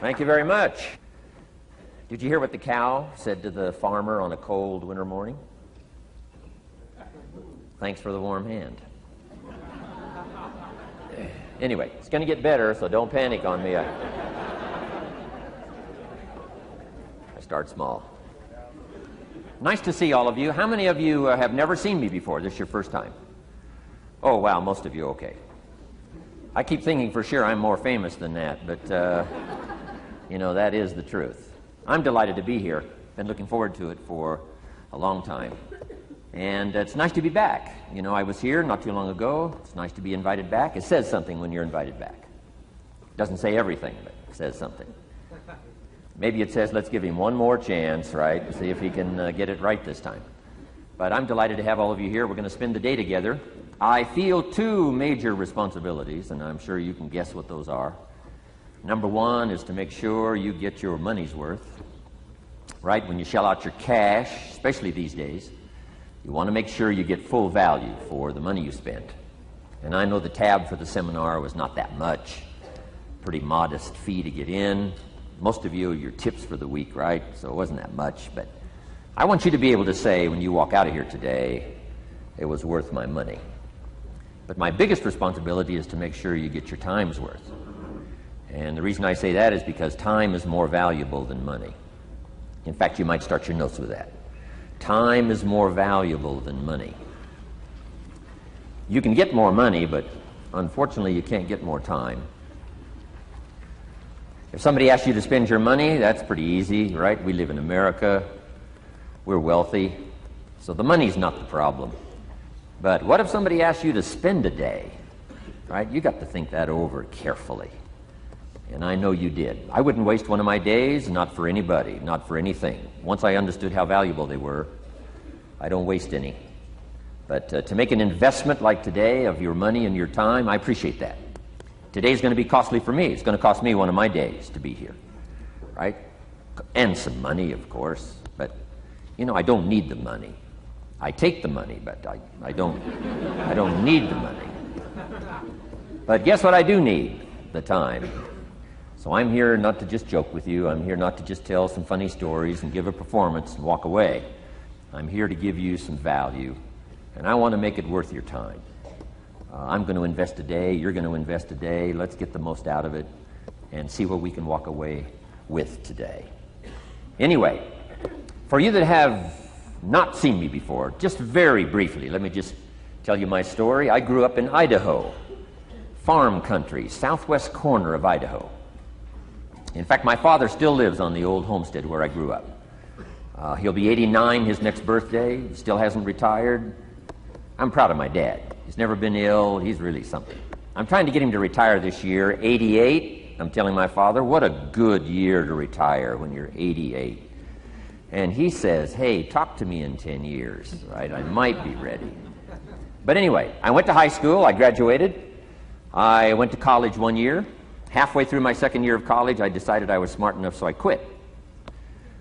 Thank you very much. Did you hear what the cow said to the farmer on a cold winter morning? Thanks for the warm hand. Anyway, it's going to get better, so don't panic on me. I start small. Nice to see all of you. How many of you have never seen me before? This is your first time? Oh, wow, most of you, okay. I keep thinking for sure I'm more famous than that, but, that is the truth. I'm delighted to be here. Been looking forward to it for a long time. And it's nice to be back. I was here not too long ago. It's nice to be invited back. It says something when you're invited back. It doesn't say everything, but it says something. Maybe it says, let's give him one more chance, right? See if he can get it right this time. But I'm delighted to have all of you here. We're going to spend the day together. I feel two major responsibilities, and I'm sure you can guess what those are. Number one is to make sure you get your money's worth, right? When you shell out your cash, especially these days, you want to make sure you get full value for the money you spent. And I know the tab for the seminar was not that much. Pretty modest fee to get in. Most of you, your tips for the week, right? So it wasn't that much. But I want you to be able to say when you walk out of here today, it was worth my money. But my biggest responsibility is to make sure you get your time's worth. And the reason I say that is because time is more valuable than money. In fact, you might start your notes with that. Time is more valuable than money. You can get more money, but unfortunately you can't get more time. If somebody asks you to spend your money, that's pretty easy, right? We live in America. We're wealthy. So the money's not the problem. But what if somebody asks you to spend a day, right? You got to think that over carefully. And I know you did. I wouldn't waste one of my days, not for anybody, not for anything. Once I understood how valuable they were, I don't waste any. But to make an investment like today of your money and your time, I appreciate that. Today's going to be costly for me. It's going to cost me one of my days to be here, right? And some money, of course. But, I don't need the money. I take the money, but I don't need the money. But guess what I do need? The time. So I'm here not to just joke with you. I'm here not to just tell some funny stories and give a performance and walk away. I'm here to give you some value, and I want to make it worth your time. I'm going to invest a day. You're going to invest a day. Let's get the most out of it and see what we can walk away with today. Anyway, for you that have not seen me before, just very briefly, let me just tell you my story. I grew up in Idaho, farm country, southwest corner of Idaho. In fact, my father still lives on the old homestead where I grew up. He'll be 89 his next birthday. He still hasn't retired. I'm proud of my dad. He's never been ill. He's really something. I'm trying to get him to retire this year, 88. I'm telling my father, what a good year to retire when you're 88. And he says, hey, talk to me in 10 years, right? I might be ready. But anyway, I went to high school. I graduated. I went to college 1 year. Halfway through my second year of college, I decided I was smart enough, so I quit.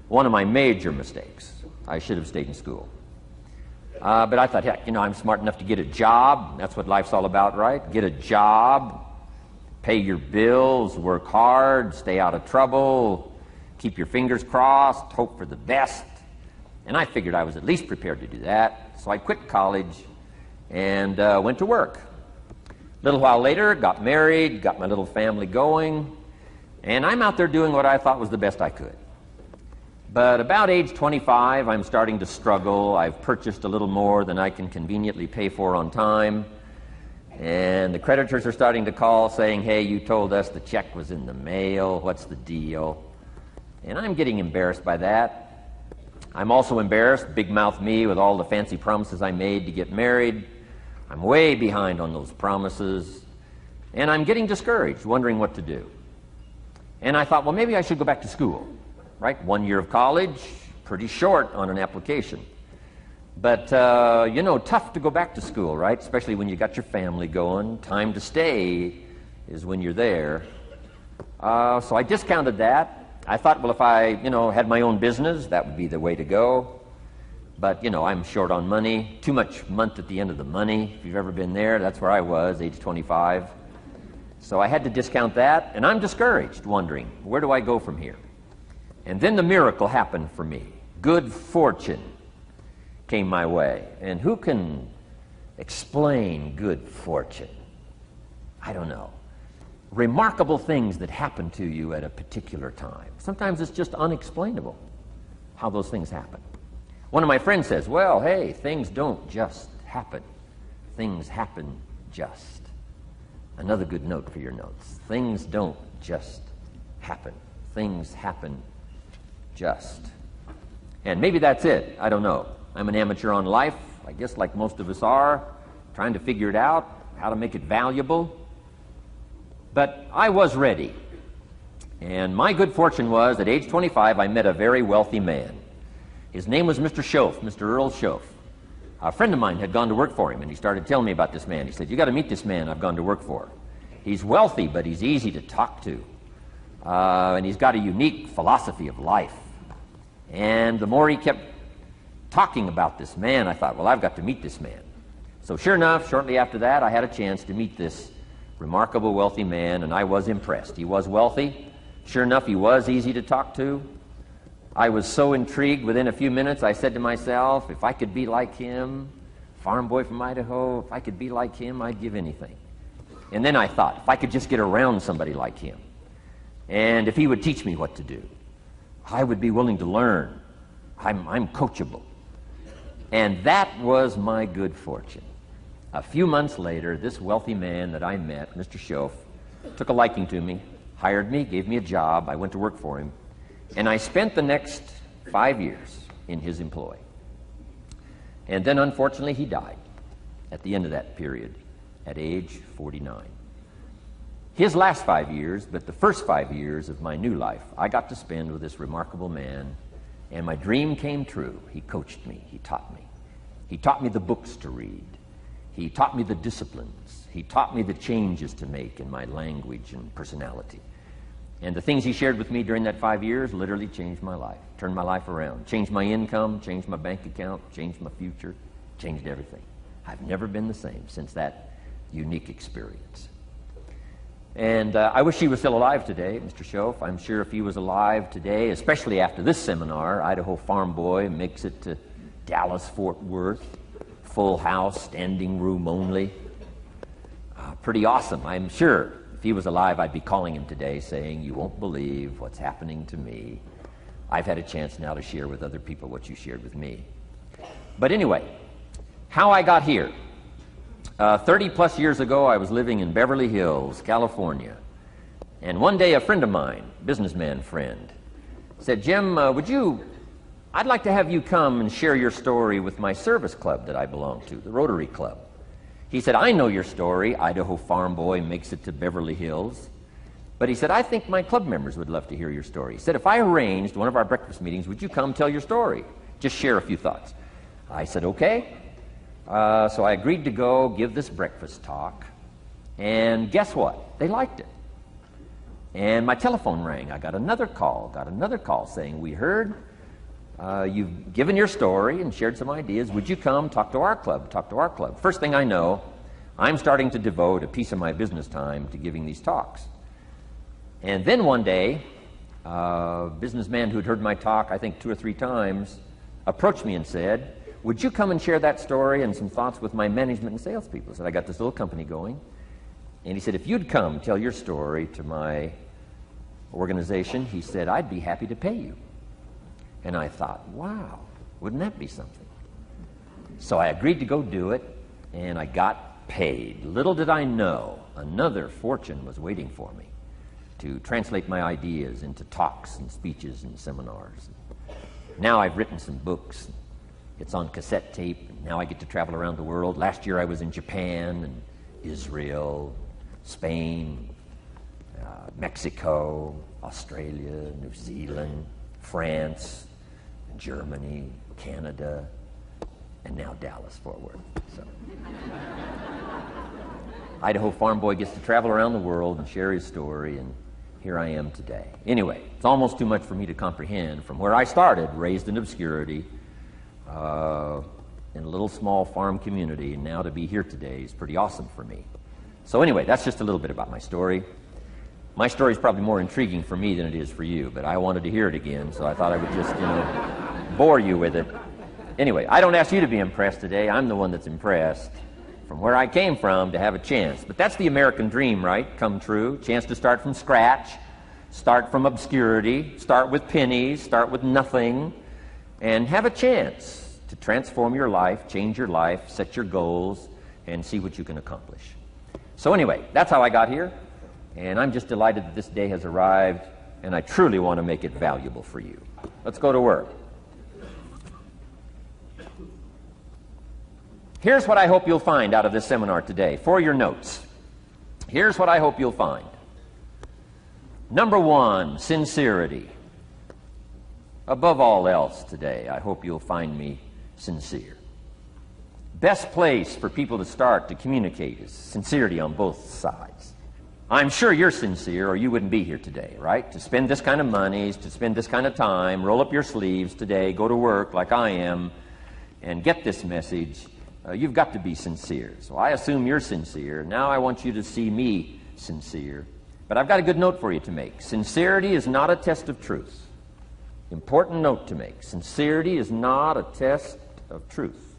One of my major mistakes. I should have stayed in school. But I thought, heck, I'm smart enough to get a job. That's what life's all about, right? Get a job, pay your bills, work hard, stay out of trouble, keep your fingers crossed, hope for the best. And I figured I was at least prepared to do that. So I quit college and went to work. A little while later, got married, got my little family going, and I'm out there doing what I thought was the best I could. But about age 25, I'm starting to struggle. I've purchased a little more than I can conveniently pay for on time, and the creditors are starting to call saying, hey, you told us the check was in the mail. What's the deal? And I'm getting embarrassed by that. I'm also embarrassed, big mouth me, with all the fancy promises I made to get married. I'm way behind on those promises, and I'm getting discouraged, wondering what to do. And I thought, well, maybe I should go back to school, right? 1 year of college, pretty short on an application. But, tough to go back to school, right? Especially when you got your family going. Time to stay is when you're there. So I discounted that. I thought, well, if I, had my own business, that would be the way to go. But, I'm short on money, too much month at the end of the money. If you've ever been there, that's where I was, age 25. So I had to discount that, and I'm discouraged, wondering, where do I go from here? And then the miracle happened for me. Good fortune came my way. And who can explain good fortune? I don't know. Remarkable things that happen to you at a particular time. Sometimes it's just unexplainable how those things happen. One of my friends says, well, hey, things don't just happen. Things happen just. Another good note for your notes. Things don't just happen. Things happen just. And maybe that's it. I don't know. I'm an amateur on life, I guess like most of us are, trying to figure it out, how to make it valuable. But I was ready. And my good fortune was, at age 25, I met a very wealthy man. His name was Mr. Schoaf, Mr. Earl Schoaf. A friend of mine had gone to work for him, and he started telling me about this man. He said, you got to meet this man I've gone to work for. He's wealthy, but he's easy to talk to. And he's got a unique philosophy of life. And the more he kept talking about this man, I thought, well, I've got to meet this man. So sure enough, shortly after that, I had a chance to meet this remarkable wealthy man, and I was impressed. He was wealthy. Sure enough, he was easy to talk to. I was so intrigued, within a few minutes, I said to myself, if I could be like him, farm boy from Idaho, if I could be like him, I'd give anything. And then I thought, if I could just get around somebody like him, and if he would teach me what to do, I would be willing to learn. I'm coachable. And that was my good fortune. A few months later, this wealthy man that I met, Mr. Schoaf, took a liking to me, hired me, gave me a job. I went to work for him. And I spent the next 5 years in his employ. And then, unfortunately, he died at the end of that period, at age 49. His last 5 years, but the first 5 years of my new life, I got to spend with this remarkable man, and my dream came true. He coached me. He taught me. He taught me the books to read. He taught me the disciplines. He taught me the changes to make in my language and personality. And the things he shared with me during that 5 years literally changed my life, turned my life around, changed my income, changed my bank account, changed my future, changed everything. I've never been the same since that unique experience. And I wish he was still alive today, Mr. Schoaf. I'm sure if he was alive today, especially after this seminar, Idaho Farm Boy makes it to Dallas-Fort Worth, full house, standing room only. Pretty awesome, I'm sure. If he was alive, I'd be calling him today saying, you won't believe what's happening to me. I've had a chance now to share with other people what you shared with me. But anyway, how I got here. 30 plus years ago, I was living in Beverly Hills, California. And one day, a friend of mine, businessman friend, said, Jim, I'd like to have you come and share your story with my service club that I belong to, the Rotary Club. He said, I know your story, Idaho Farm Boy makes it to Beverly Hills. But he said, I think my club members would love to hear your story. He said, if I arranged one of our breakfast meetings, would you come tell your story? Just share a few thoughts. I said, okay. So I agreed to go give this breakfast talk. And guess what? They liked it. And my telephone rang. I got another call saying, we heard you've given your story and shared some ideas. Would you come talk to our club? First thing I know, I'm starting to devote a piece of my business time to giving these talks. And then one day, a businessman who'd heard my talk, I think 2 or 3 times, approached me and said, would you come and share that story and some thoughts with my management and salespeople? I said, I got this little company going. And he said, if you'd come tell your story to my organization, he said, I'd be happy to pay you. And I thought, wow, wouldn't that be something? So I agreed to go do it, and I got paid. Little did I know, another fortune was waiting for me to translate my ideas into talks and speeches and seminars. Now I've written some books. It's on cassette tape, and now I get to travel around the world. Last year I was in Japan and Israel, Spain, Mexico, Australia, New Zealand, France, Germany, Canada, and now Dallas-Fort Worth. So. Idaho Farm Boy gets to travel around the world and share his story, and here I am today. Anyway, it's almost too much for me to comprehend. From where I started, raised in obscurity, in a little small farm community, and now to be here today is pretty awesome for me. So anyway, that's just a little bit about my story. My story is probably more intriguing for me than it is for you, but I wanted to hear it again, so I thought I would just, bore you with it. Anyway, I don't ask you to be impressed today. I'm the one that's impressed from where I came from to have a chance. But that's the American dream, right? Come true. Chance to start from scratch, start from obscurity, start with pennies, start with nothing, and have a chance to transform your life, change your life, set your goals, and see what you can accomplish. So anyway, that's how I got here, and I'm just delighted that this day has arrived, and I truly want to make it valuable for you. Let's go to work. Here's what I hope you'll find out of this seminar today for your notes. Here's what I hope you'll find. Number one, sincerity. Above all else today, I hope you'll find me sincere. Best place for people to start to communicate is sincerity on both sides. I'm sure you're sincere or you wouldn't be here today, right? To spend this kind of money, to spend this kind of time, roll up your sleeves today, go to work like I am, and get this message. You've got to be sincere. So I assume you're sincere. Now I want you to see me sincere. But I've got a good note for you to make. Sincerity is not a test of truth. Important note to make. Sincerity is not a test of truth.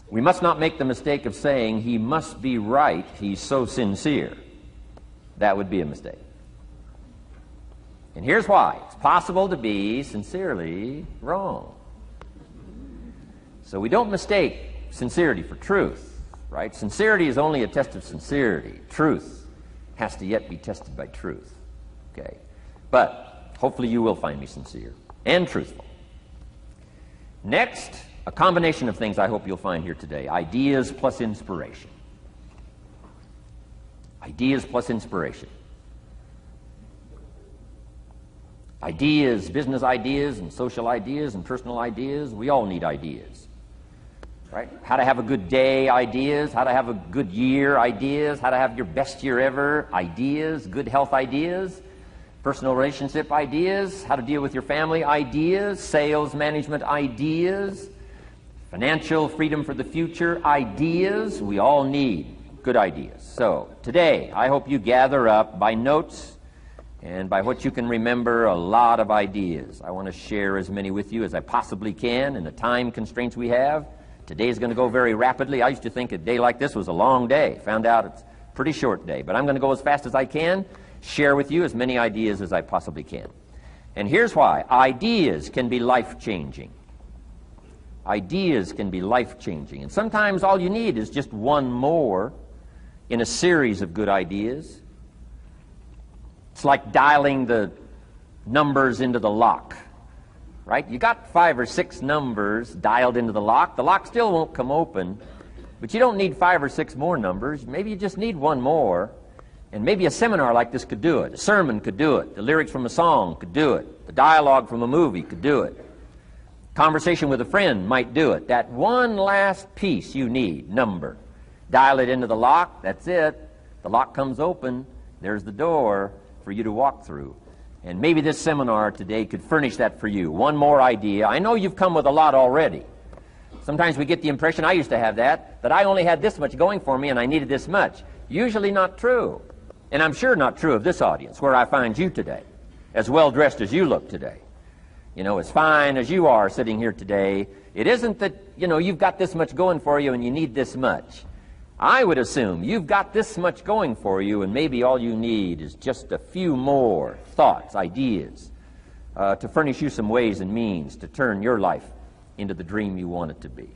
We must not make the mistake of saying he must be right, he's so sincere. That would be a mistake. And here's why. It's possible to be sincerely wrong. So we don't mistake sincerity for truth, right? Sincerity is only a test of sincerity. Truth has to yet be tested by truth, okay? But hopefully you will find me sincere and truthful. Next, a combination of things I hope you'll find here today. Ideas plus inspiration. Ideas plus inspiration. Ideas, business ideas and social ideas and personal ideas, we all need ideas. Right? How to have a good day ideas, how to have a good year ideas, how to have your best year ever ideas, good health ideas, personal relationship ideas, how to deal with your family ideas, sales management ideas, financial freedom for the future ideas. We all need good ideas. So today I hope you gather up by notes and by what you can remember a lot of ideas. I want to share as many with you as I possibly can in the time constraints we have. Today is going to go very rapidly. I used to think a day like this was a long day. Found out it's a pretty short day. But I'm going to go as fast as I can, share with you as many ideas as I possibly can. And here's why. Ideas can be life-changing. Ideas can be life-changing. And sometimes all you need is just one more in a series of good ideas. It's like dialing the numbers into the lock. Right? You got 5 or 6 numbers dialed into the lock. The lock still won't come open, but you don't need 5 or 6 more numbers. Maybe you just need one more, and maybe a seminar like this could do it. A sermon could do it. The lyrics from a song could do it. The dialogue from a movie could do it. Conversation with a friend might do it. That one last piece you need, number. Dial it into the lock. That's it. The lock comes open. There's the door for you to walk through. And maybe this seminar today could furnish that for you. One more idea. I know you've come with a lot already. Sometimes we get the impression, I used to have that I only had this much going for me and I needed this much. Usually not true. And I'm sure not true of this audience, where I find you today, as well dressed as you look today. As fine as you are sitting here today. It isn't that, you've got this much going for you and you need this much. I would assume you've got this much going for you, and maybe all you need is just a few more thoughts, ideas, to furnish you some ways and means to turn your life into the dream you want it to be.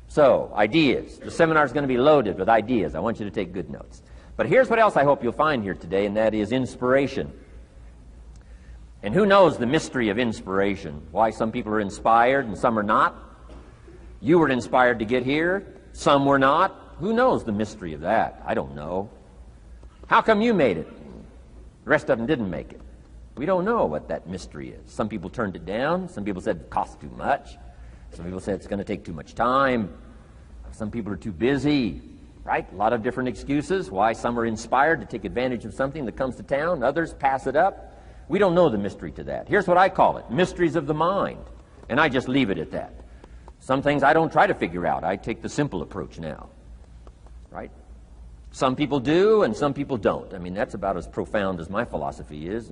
So, ideas. The seminar is going to be loaded with ideas. I want you to take good notes. But here's what else I hope you'll find here today, and that is inspiration. And who knows the mystery of inspiration? Why some people are inspired and some are not? You were inspired to get here. Some were not. Who knows the mystery of that? I don't know. How come you made it? The rest of them didn't make it. We don't know what that mystery is. Some people turned it down. Some people said it costs too much. Some people said it's going to take too much time. Some people are too busy, right? A lot of different excuses why some are inspired to take advantage of something that comes to town. Others pass it up. We don't know the mystery to that. Here's what I call it, mysteries of the mind. And I just leave it at that. Some things I don't try to figure out. I take the simple approach now. right? Some people do and some people don't. I mean, that's about as profound as my philosophy is.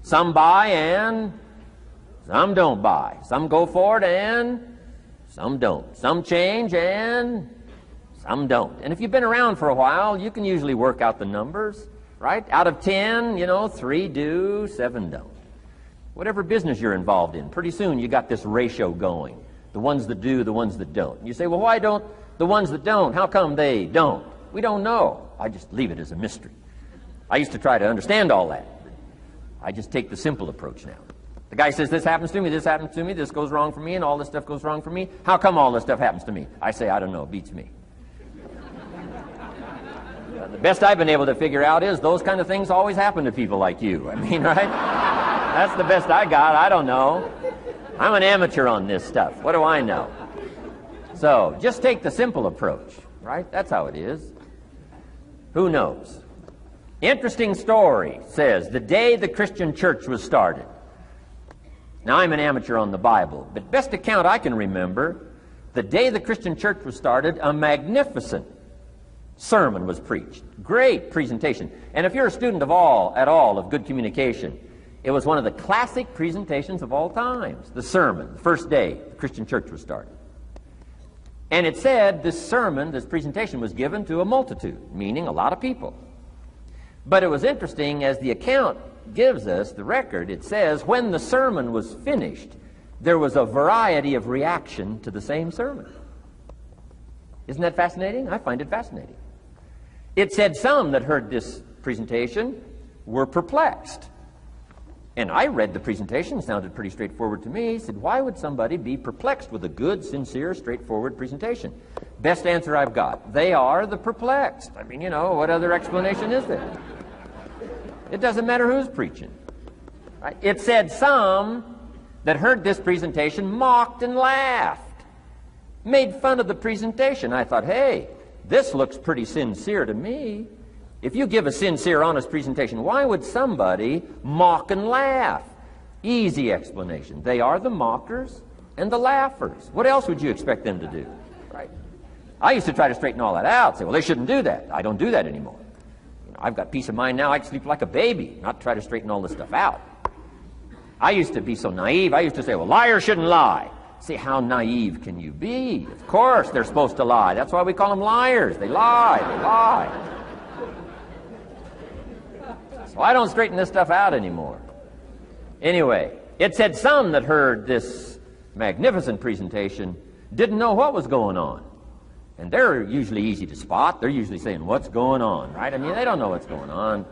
Some buy and some don't buy. Some go for it and some don't. Some change and some don't. And if you've been around for a while, you can usually work out the numbers, right? Out of 10, 3 do, 7 don't. Whatever business you're involved in, pretty soon you got this ratio going. The ones that do, the ones that don't. And you say, well, why don't the ones that don't, how come they don't? We don't know. I just leave it as a mystery. I used to try to understand all that. I just take the simple approach now. The guy says, this happens to me, this goes wrong for me, and all this stuff goes wrong for me. How come all this stuff happens to me? I say, I don't know, beats me. The best I've been able to figure out is those kind of things always happen to people like you. I mean, right? That's the best I got. I don't know. I'm an amateur on this stuff. What do I know? So, just take the simple approach, right? That's how it is. Who knows? Interesting story says the day the Christian church was started. Now, I'm an amateur on the Bible, but best account I can remember, the day the Christian church was started, a magnificent sermon was preached. Great presentation. And if you're a student at all of good communication, it was one of the classic presentations of all times. The sermon, the first day the Christian church was started. And it said this sermon, this presentation was given to a multitude, meaning a lot of people. But it was interesting, as the account gives us, the record, it says, when the sermon was finished, there was a variety of reaction to the same sermon. Isn't that fascinating? I find it fascinating. It said some that heard this presentation were perplexed. And I read the presentation, it sounded pretty straightforward to me. He said, why would somebody be perplexed with a good, sincere, straightforward presentation? Best answer I've got. They are the perplexed. I mean, what other explanation is there? It doesn't matter who's preaching. Right? It said some that heard this presentation mocked and laughed, made fun of the presentation. I thought, hey, this looks pretty sincere to me. If you give a sincere, honest presentation, why would somebody mock and laugh? Easy explanation. They are the mockers and the laughers. What else would you expect them to do? Right? I used to try to straighten all that out, say, well, they shouldn't do that. I don't do that anymore. I've got peace of mind now. I can sleep like a baby, not try to straighten all this stuff out. I used to be so naive. I used to say, well, liars shouldn't lie. See, how naive can you be? Of course they're supposed to lie. That's why we call them liars. They lie. They lie. So I don't straighten this stuff out anymore. Anyway, it said some that heard this magnificent presentation didn't know what was going on. And they're usually easy to spot. They're usually saying, what's going on, right? I mean, they don't know what's going on.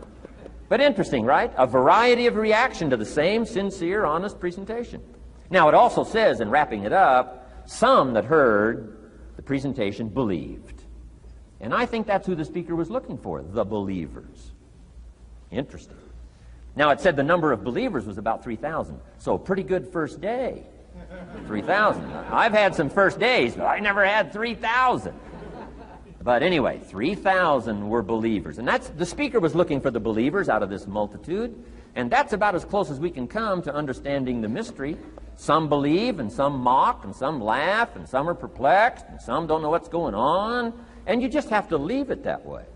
But interesting, right? A variety of reaction to the same sincere, honest presentation. Now, it also says, in wrapping it up, some that heard the presentation believed. And I think that's who the speaker was looking for, the believers. Interesting. Now, it said the number of believers was about 3,000. So, pretty good first day. 3,000. I've had some first days, but I never had 3,000. But anyway, 3,000 were believers. And the speaker was looking for the believers out of this multitude. And that's about as close as we can come to understanding the mystery. Some believe, and some mock, and some laugh, and some are perplexed, and some don't know what's going on. And you just have to leave it that way.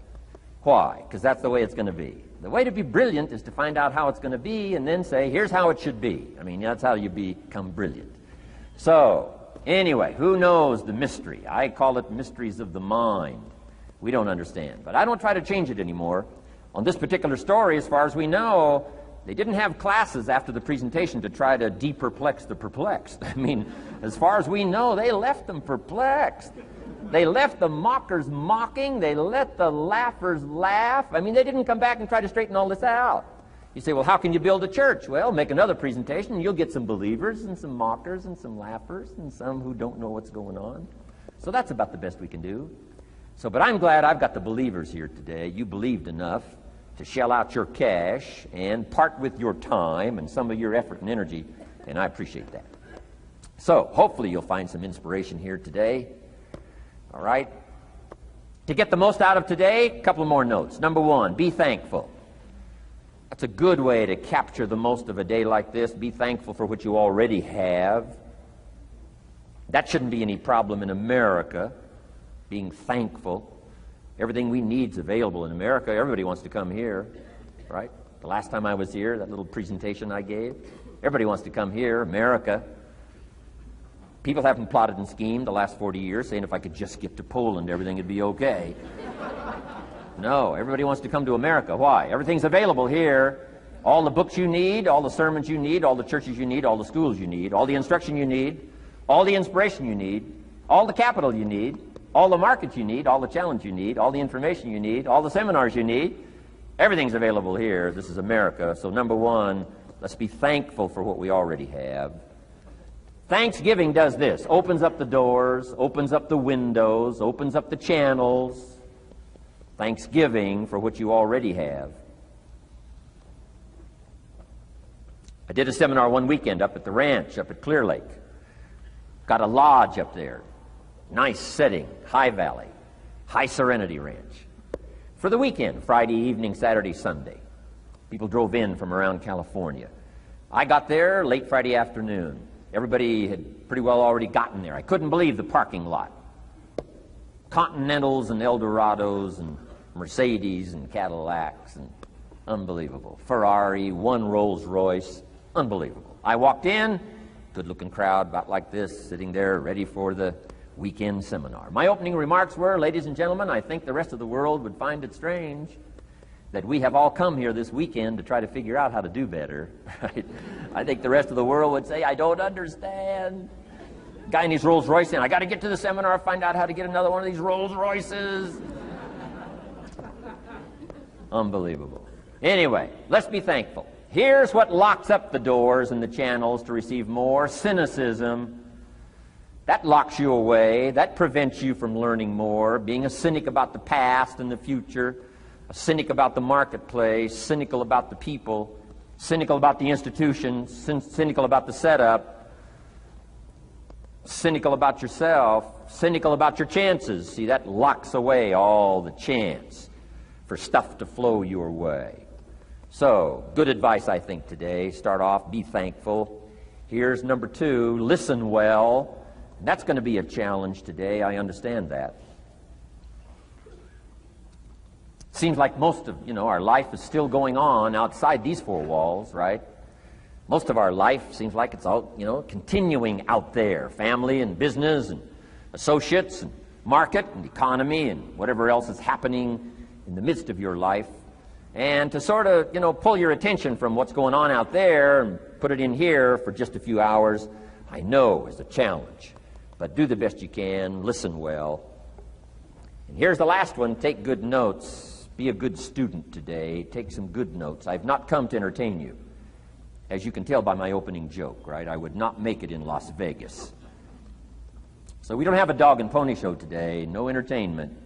Why? Because that's the way it's going to be. The way to be brilliant is to find out how it's going to be and then say, here's how it should be. I mean, that's how you become brilliant. So, anyway, who knows the mystery? I call it mysteries of the mind. We don't understand. But I don't try to change it anymore. On this particular story, as far as we know, they didn't have classes after the presentation to try to de-perplex the perplexed. I mean, as far as we know, they left them perplexed. They left the mockers mocking. They let the laughers laugh. I mean, they didn't come back and try to straighten all this out. You say, well, how can you build a church? Well, make another presentation, and you'll get some believers and some mockers and some laughers and some who don't know what's going on. So that's about the best we can do. So, but I'm glad I've got the believers here today. You believed enough to shell out your cash and part with your time and some of your effort and energy, and I appreciate that. So, hopefully you'll find some inspiration here today. All right? To get the most out of today, a couple more notes. Number one, be thankful. That's a good way to capture the most of a day like this. Be thankful for what you already have. That shouldn't be any problem in America, being thankful. Everything we need is available in America. Everybody wants to come here, right? The last time I was here, that little presentation I gave, everybody wants to come here, America. People haven't plotted and schemed the last 40 years saying if I could just get to Poland, everything would be okay. No, everybody wants to come to America. Why? Everything's available here. All the books you need, all the sermons you need, all the churches you need, all the schools you need, all the instruction you need, all the inspiration you need, all the capital you need, all the markets you need, all the challenge you need, all the information you need, all the seminars you need. Everything's available here. This is America. So number one, let's be thankful for what we already have. Thanksgiving does this. Opens up the doors, opens up the windows, opens up the channels. Thanksgiving for what you already have. I did a seminar one weekend up at the ranch, up at Clear Lake. Got a lodge up there. Nice setting, high valley, high serenity ranch. For the weekend, Friday evening, Saturday, Sunday. People drove in from around California. I got there late Friday afternoon. Everybody had pretty well already gotten there. I couldn't believe the parking lot. Continentals and Eldorados and Mercedes and Cadillacs and unbelievable. Ferrari, one Rolls Royce, unbelievable. I walked in, good-looking crowd about like this, sitting there ready for the weekend seminar. My opening remarks were, ladies and gentlemen, I think the rest of the world would find it strange that we have all come here this weekend to try to figure out how to do better. Right? I think the rest of the world would say, I don't understand. Guy in his Rolls Royce saying, I got to get to the seminar, find out how to get another one of these Rolls Royces. Unbelievable. Anyway, let's be thankful. Here's what locks up the doors and the channels to receive more: cynicism. That locks you away. That prevents you from learning more. Being a cynic about the past and the future, a cynic about the marketplace, cynical about the people, cynical about the institutions, cynical about the setup, cynical about yourself, cynical about your chances. See, that locks away all the chance for stuff to flow your way. So, good advice, I think, today. Start off, be thankful. Here's number two, listen well. That's going to be a challenge today. I understand that. Seems like most of, our life is still going on outside these four walls, right? Most of our life seems like it's all, continuing out there. Family and business and associates and market and economy and whatever else is happening in the midst of your life. And to sort of, pull your attention from what's going on out there and put it in here for just a few hours, I know is a challenge. But do the best you can, listen well. And here's the last one, take good notes. Be a good student today. Take some good notes. I've not come to entertain you. As you can tell by my opening joke, right? I would not make it in Las Vegas. So we don't have a dog and pony show today, no entertainment.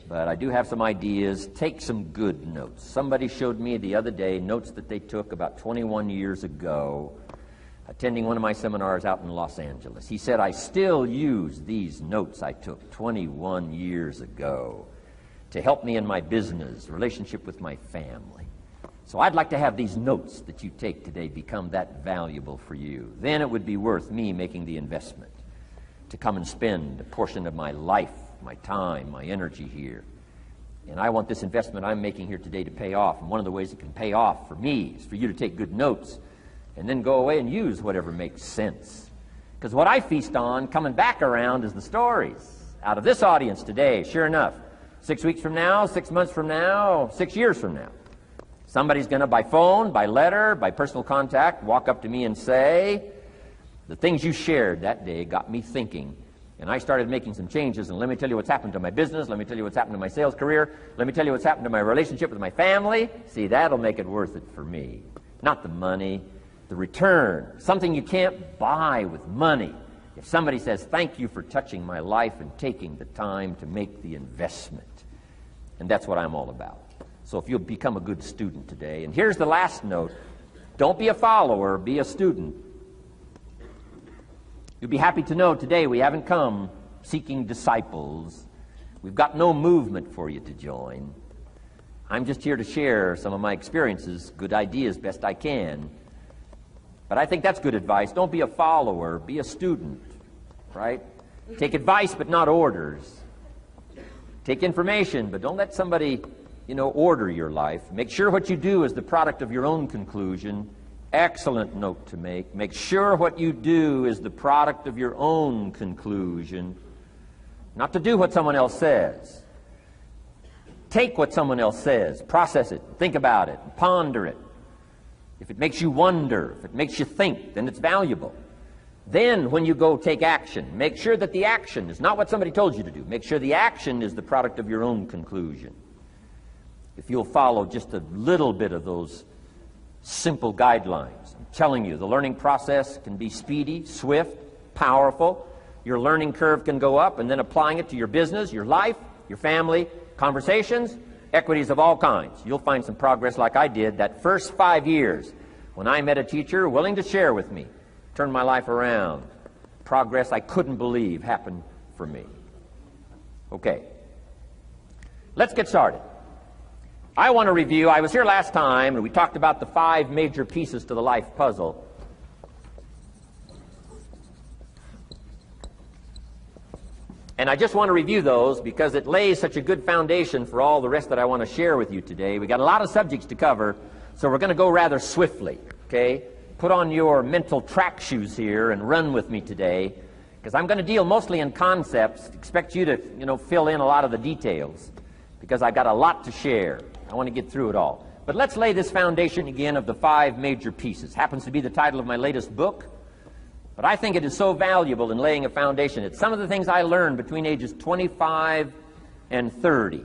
But I do have some ideas. Take some good notes. Somebody showed me the other day notes that they took about 21 years ago, attending one of my seminars out in Los Angeles. He said, I still use these notes I took 21 years ago to help me in my business, relationship with my family. So I'd like to have these notes that you take today become that valuable for you. Then it would be worth me making the investment to come and spend a portion of my life, my time, my energy here. And I want this investment I'm making here today to pay off. And one of the ways it can pay off for me is for you to take good notes and then go away and use whatever makes sense. Because what I feast on coming back around is the stories out of this audience today. Sure enough, 6 weeks from now, 6 months from now, 6 years from now, somebody's going to, by phone, by letter, by personal contact, walk up to me and say, the things you shared that day got me thinking. And I started making some changes, and let me tell you what's happened to my business. Let me tell you what's happened to my sales career. Let me tell you what's happened to my relationship with my family. See, that'll make it worth it for me. Not the money, the return. Something you can't buy with money. If somebody says, thank you for touching my life and taking the time to make the investment. And that's what I'm all about. So if you'll become a good student today. And here's the last note. Don't be a follower, be a student. You'll be happy to know today we haven't come seeking disciples. We've got no movement for you to join. I'm just here to share some of my experiences, good ideas, best I can. But I think that's good advice. Don't be a follower, be a student, right? Take advice but not orders. Take information, but don't let somebody, order your life. Make sure what you do is the product of your own conclusion. Excellent note to make. Make sure what you do is the product of your own conclusion. Not to do what someone else says. Take what someone else says, process it, think about it, ponder it. If it makes you wonder, if it makes you think, then it's valuable. Then when you go take action, make sure that the action is not what somebody told you to do. Make sure the action is the product of your own conclusion. If you'll follow just a little bit of those simple guidelines, I'm telling you, the learning process can be speedy, swift, powerful. Your learning curve can go up, and then applying it to your business, your life, your family, conversations, equities of all kinds. You'll find some progress like I did that first 5 years when I met a teacher willing to share with me, turned my life around. Progress I couldn't believe happened for me. Okay, let's get started. I want to review, I was here last time and we talked about the 5 major pieces to the life puzzle. And I just want to review those because it lays such a good foundation for all the rest that I want to share with you today. We got a lot of subjects to cover, so we're going to go rather swiftly, okay? Put on your mental track shoes here and run with me today, because I'm going to deal mostly in concepts. Expect you to, fill in a lot of the details, because I've got a lot to share. I want to get through it all. But let's lay this foundation again of the 5 major pieces. Happens to be the title of my latest book. But I think it is so valuable in laying a foundation. It's some of the things I learned between ages 25 and 30.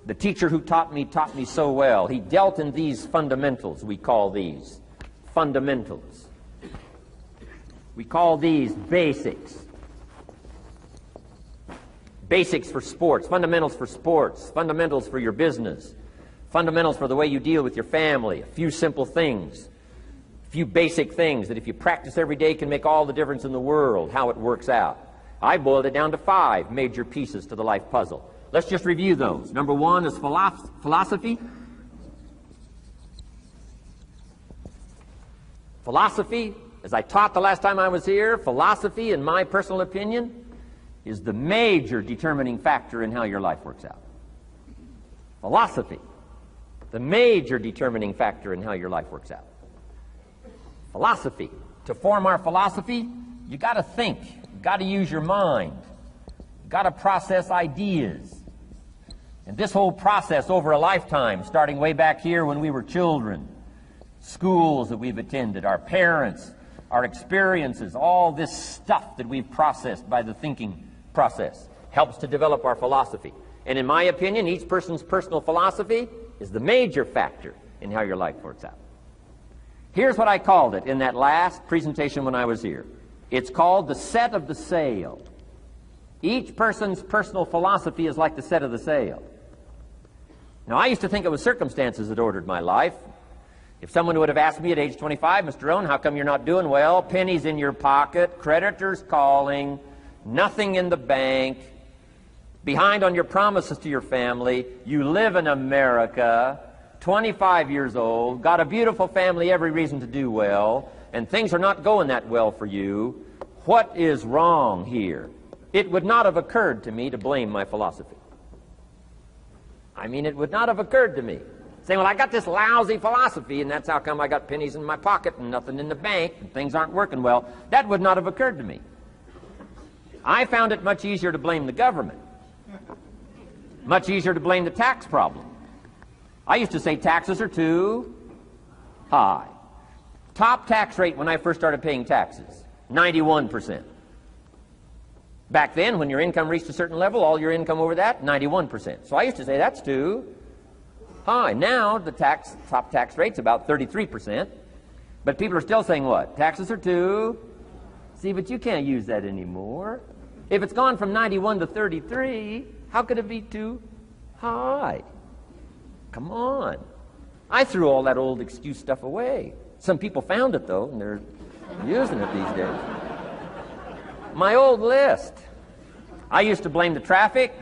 The teacher who taught me so well. He dealt in these fundamentals, we call these fundamentals. We call these basics. Basics for sports, fundamentals for sports, fundamentals for your business, fundamentals for the way you deal with your family, a few simple things. Few basic things that if you practice every day can make all the difference in the world, how it works out. I boiled it down to 5 major pieces to the life puzzle. Let's just review those. Number 1 is philosophy. Philosophy, as I taught the last time I was here, philosophy, in my personal opinion, is the major determining factor in how your life works out. Philosophy, the major determining factor in how your life works out. Philosophy. To form our philosophy, you got to think. You got to use your mind. You got to process ideas. And this whole process over a lifetime, starting way back here when we were children, schools that we've attended, our parents, our experiences, all this stuff that we've processed by the thinking process helps to develop our philosophy. And in my opinion, each person's personal philosophy is the major factor in how your life works out. Here's what I called it in that last presentation when I was here. It's called the set of the sail. Each person's personal philosophy is like the set of the sail. Now, I used to think it was circumstances that ordered my life. If someone would have asked me at age 25, Mr. Rohn, how come you're not doing well? Pennies in your pocket, creditors calling, nothing in the bank, behind on your promises to your family, you live in America, 25 years old, got a beautiful family, every reason to do well, and things are not going that well for you. What is wrong here? It would not have occurred to me to blame my philosophy. I mean, it would not have occurred to me. Saying, well, I got this lousy philosophy, and that's how come I got pennies in my pocket and nothing in the bank, and things aren't working well. That would not have occurred to me. I found it much easier to blame the government. Much easier to blame the tax problem. I used to say taxes are too high. Top tax rate when I first started paying taxes, 91%. Back then, when your income reached a certain level, all your income over that, 91%. So I used to say that's too high. Now the top tax rate's about 33%. But people are still saying what? Taxes are too. See, but you can't use that anymore. If it's gone from 91 to 33, how could it be too high? Come on. I threw all that old excuse stuff away. Some people found it, though, and they're using it these days. My old list. I used to blame the traffic,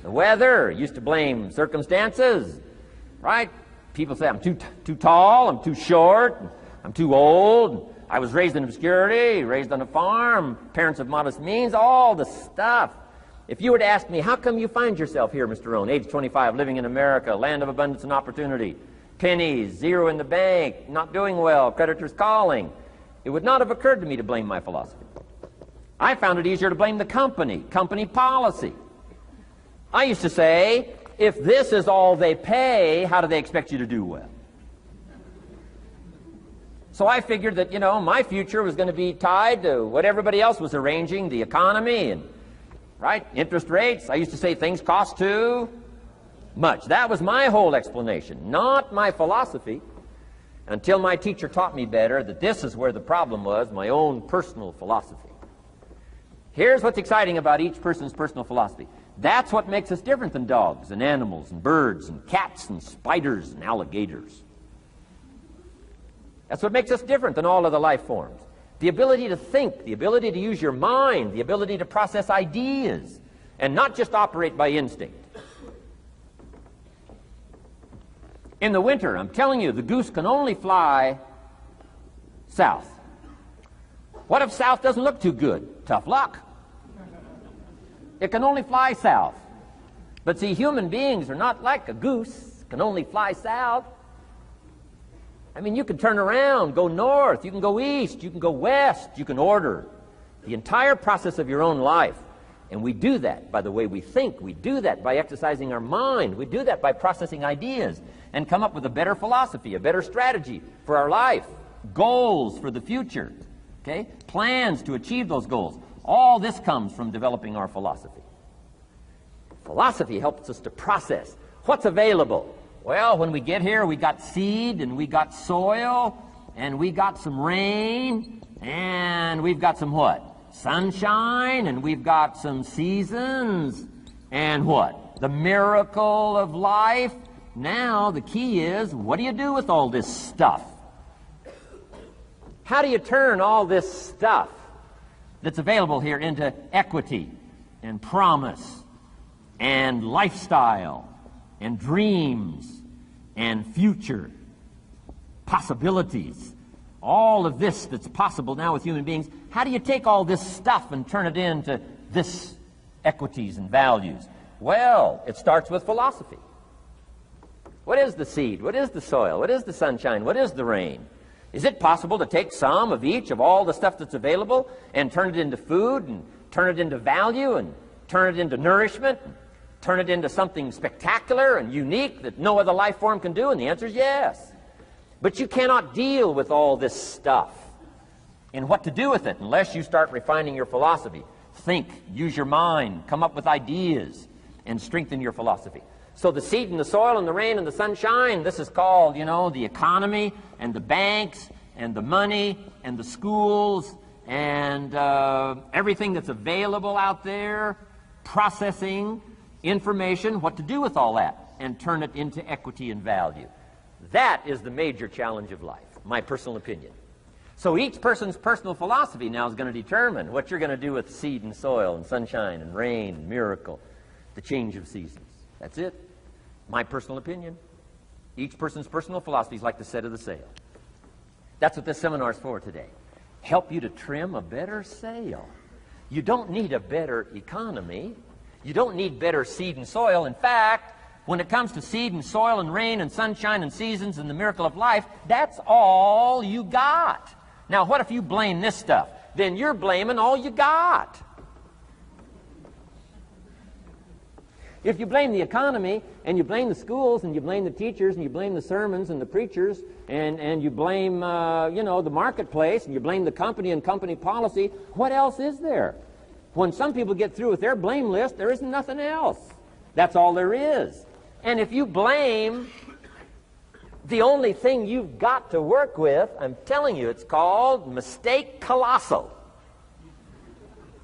the weather, used to blame circumstances, right? People say I'm too tall, I'm too short, I'm too old, I was raised in obscurity, raised on a farm, parents of modest means, all the stuff. If you were to ask me, how come you find yourself here, Mr. Rohn, age 25, living in America, land of abundance and opportunity, pennies, zero in the bank, not doing well, creditors calling, it would not have occurred to me to blame my philosophy. I found it easier to blame the company policy. I used to say, if this is all they pay, how do they expect you to do well? So I figured that, my future was going to be tied to what everybody else was arranging, the economy and, right, interest rates. I used to say things cost too much. That was my whole explanation, not my philosophy, until my teacher taught me better that this is where the problem was, my own personal philosophy. Here's what's exciting about each person's personal philosophy. That's what makes us different than dogs and animals and birds and cats and spiders and alligators. That's what makes us different than all other life forms. The ability to think, the ability to use your mind, the ability to process ideas, and not just operate by instinct. In the winter, I'm telling you, the goose can only fly south. What if south doesn't look too good? Tough luck. It can only fly south. But see, human beings are not like a goose, can only fly south. I mean, you can turn around, go north, you can go east, you can go west, you can order the entire process of your own life. And we do that by the way we think. We do that by exercising our mind. We do that by processing ideas and come up with a better philosophy, a better strategy for our life, goals for the future, okay? Plans to achieve those goals. All this comes from developing our philosophy. Philosophy helps us to process what's available. Well, when we get here, we got seed, and we got soil, and we got some rain, and we've got some what? Sunshine, and we've got some seasons, and what? The miracle of life. Now, the key is, what do you do with all this stuff? How do you turn all this stuff that's available here into equity and promise and lifestyle and dreams and future possibilities? All of this that's possible now with human beings, how do you take all this stuff and turn it into this equities and values? Well, it starts with philosophy. What is the seed? What is the soil? What is the sunshine? What is the rain? Is it possible to take some of each of all the stuff that's available and turn it into food and turn it into value and turn it into nourishment and turn it into something spectacular and unique that no other life form can do? And the answer is yes. But you cannot deal with all this stuff and what to do with it unless you start refining your philosophy. Think, use your mind, come up with ideas, and strengthen your philosophy. So the seed and the soil and the rain and the sunshine, this is called, the economy and the banks and the money and the schools and everything that's available out there, processing information, what to do with all that, and turn it into equity and value. That is the major challenge of life, my personal opinion. So each person's personal philosophy now is going to determine what you're going to do with seed and soil and sunshine and rain and miracle, the change of seasons. That's it. My personal opinion. Each person's personal philosophy is like the set of the sail. That's what this seminar is for today. Help you to trim a better sail. You don't need a better economy. You don't need better seed and soil. In fact, when it comes to seed and soil and rain and sunshine and seasons and the miracle of life, that's all you got. Now, what if you blame this stuff? Then you're blaming all you got. If you blame the economy, and you blame the schools, and you blame the teachers, and you blame the sermons and the preachers, and you blame, the marketplace, and you blame the company and company policy, what else is there? When some people get through with their blame list, there isn't nothing else. That's all there is. And if you blame the only thing you've got to work with, I'm telling you, it's called mistake colossal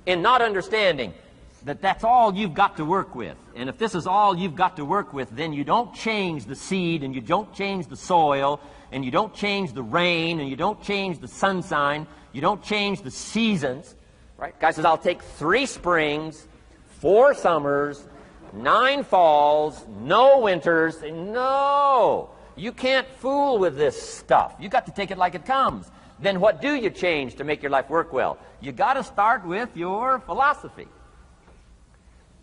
in not understanding that that's all you've got to work with. And if this is all you've got to work with, then you don't change the seed, and you don't change the soil, and you don't change the rain, and you don't change the sunshine, you don't change the seasons. Right? Guy says, I'll take 3 springs, 4 summers, 9 falls, no winters. No, you can't fool with this stuff. You got to take it like it comes. Then what do you change to make your life work well? You got to start with your philosophy.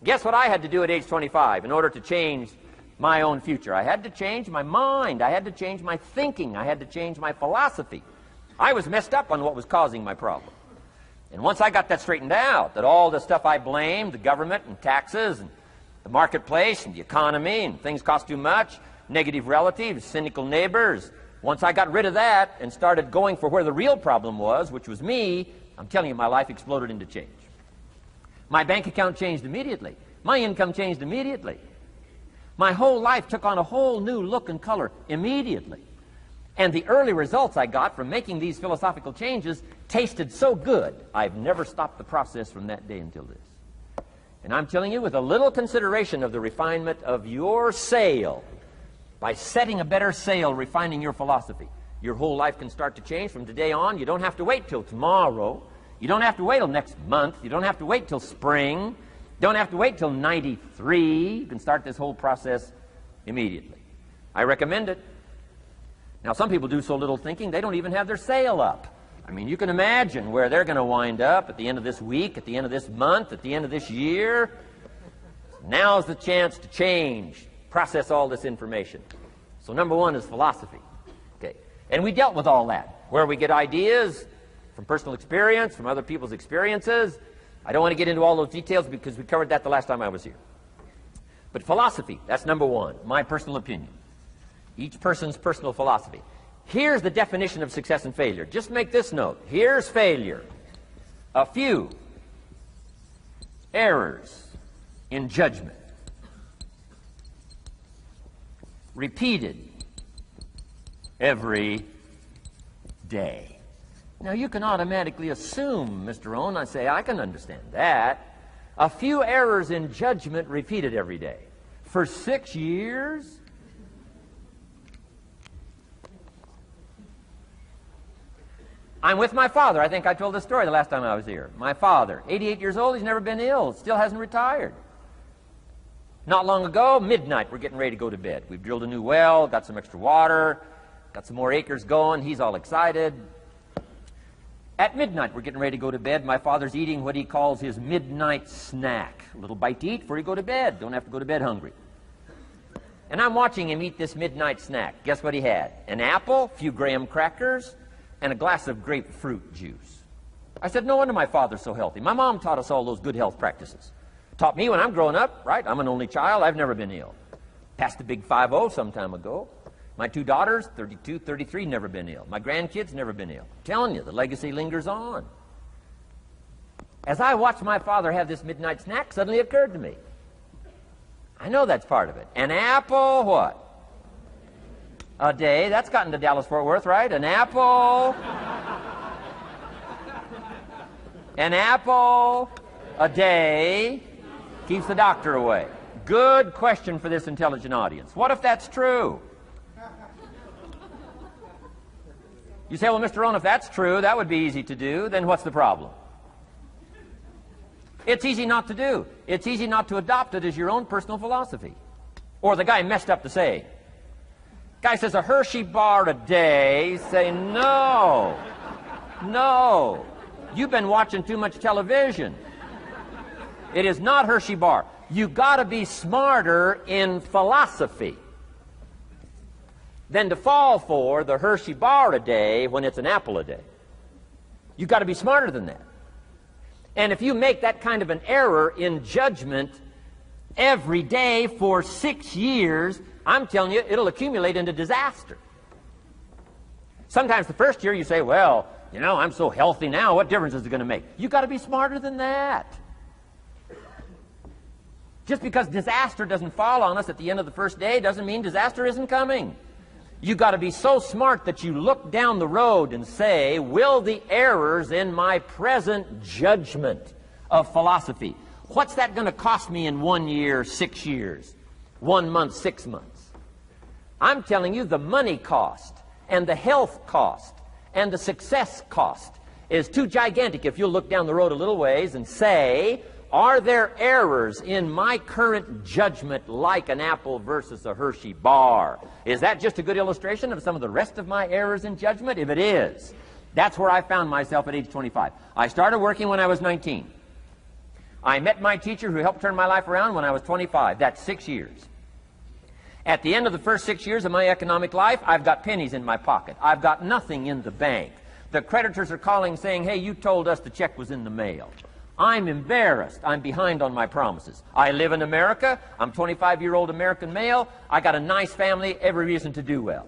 Guess what I had to do at age 25 in order to change my own future? I had to change my mind. I had to change my thinking. I had to change my philosophy. I was messed up on what was causing my problem. And once I got that straightened out, that all the stuff I blamed, the government and taxes and the marketplace and the economy and things cost too much, negative relatives, cynical neighbors, once I got rid of that and started going for where the real problem was, which was me, I'm telling you, my life exploded into change. My bank account changed immediately. My income changed immediately. My whole life took on a whole new look and color immediately. And the early results I got from making these philosophical changes tasted so good, I've never stopped the process from that day until this. And I'm telling you, with a little consideration of the refinement of your sail, by setting a better sail, refining your philosophy, your whole life can start to change from today on. You don't have to wait till tomorrow. You don't have to wait till next month. You don't have to wait till spring. You don't have to wait till 93. You can start this whole process immediately. I recommend it. Now, some people do so little thinking, they don't even have their sail up. I mean, you can imagine where they're going to wind up at the end of this week, at the end of this month, at the end of this year. Now's the chance to change, process all this information. So number one is philosophy. Okay. And we dealt with all that, where we get ideas from personal experience, from other people's experiences. I don't want to get into all those details because we covered that the last time I was here. But philosophy, that's number one, my personal opinion. Each person's personal philosophy. Here's the definition of success and failure. Just make this note. Here's failure. A few errors in judgment, repeated every day. Now, you can automatically assume, Mr. Rohn, I say, I can understand that. A few errors in judgment repeated every day. For 6 years? I'm with my father. I think I told this story the last time I was here. My father, 88 years old, he's never been ill, still hasn't retired. Not long ago, midnight, we're getting ready to go to bed. We've drilled a new well, got some extra water, got some more acres going. He's all excited. At midnight, we're getting ready to go to bed. My father's eating what he calls his midnight snack. A little bite to eat before you go to bed. Don't have to go to bed hungry. And I'm watching him eat this midnight snack. Guess what he had? An apple, a few graham crackers, and a glass of grapefruit juice. I said, no wonder my father's so healthy. My mom taught us all those good health practices. Taught me when I'm growing up, right? I'm an only child. I've never been ill. Passed the big 5-0 some time ago. My 2 daughters, 32, 33, never been ill. My grandkids, never been ill. I'm telling you, the legacy lingers on. As I watched my father have this midnight snack, suddenly it occurred to me. I know that's part of it. An apple, what? A day. That's gotten to Dallas-Fort Worth, right? An apple. An apple a day keeps the doctor away. Good question for this intelligent audience. What if that's true? You say, well, Mr. Rohn, if that's true, that would be easy to do. Then what's the problem? It's easy not to do. It's easy not to adopt it as your own personal philosophy. Or the guy messed up the saying. Guy says a Hershey bar a day. Say, no. No. You've been watching too much television. It is not Hershey bar. You've got to be smarter in philosophy than to fall for the Hershey bar a day when it's an apple a day. You've got to be smarter than that. And if you make that kind of an error in judgment every day for 6 years, I'm telling you, it'll accumulate into disaster. Sometimes the first year you say, well, you know, I'm so healthy now, what difference is it going to make? You've got to be smarter than that. Just because disaster doesn't fall on us at the end of the first day doesn't mean disaster isn't coming. You've got to be so smart that you look down the road and say, will the errors in my present judgment of philosophy, what's that going to cost me in 1 year, 6 years, 1 month, 6 months? I'm telling you, the money cost and the health cost and the success cost is too gigantic if you'll look down the road a little ways and say, are there errors in my current judgment like an apple versus a Hershey bar? Is that just a good illustration of some of the rest of my errors in judgment? If it is, that's where I found myself at age 25. I started working when I was 19. I met my teacher who helped turn my life around when I was 25. That's 6 years. At the end of the first 6 years of my economic life, I've got pennies in my pocket. I've got nothing in the bank. The creditors are calling saying, hey, you told us the check was in the mail. I'm embarrassed. I'm behind on my promises. I live in America. I'm 25-year-old American male. I got a nice family, every reason to do well.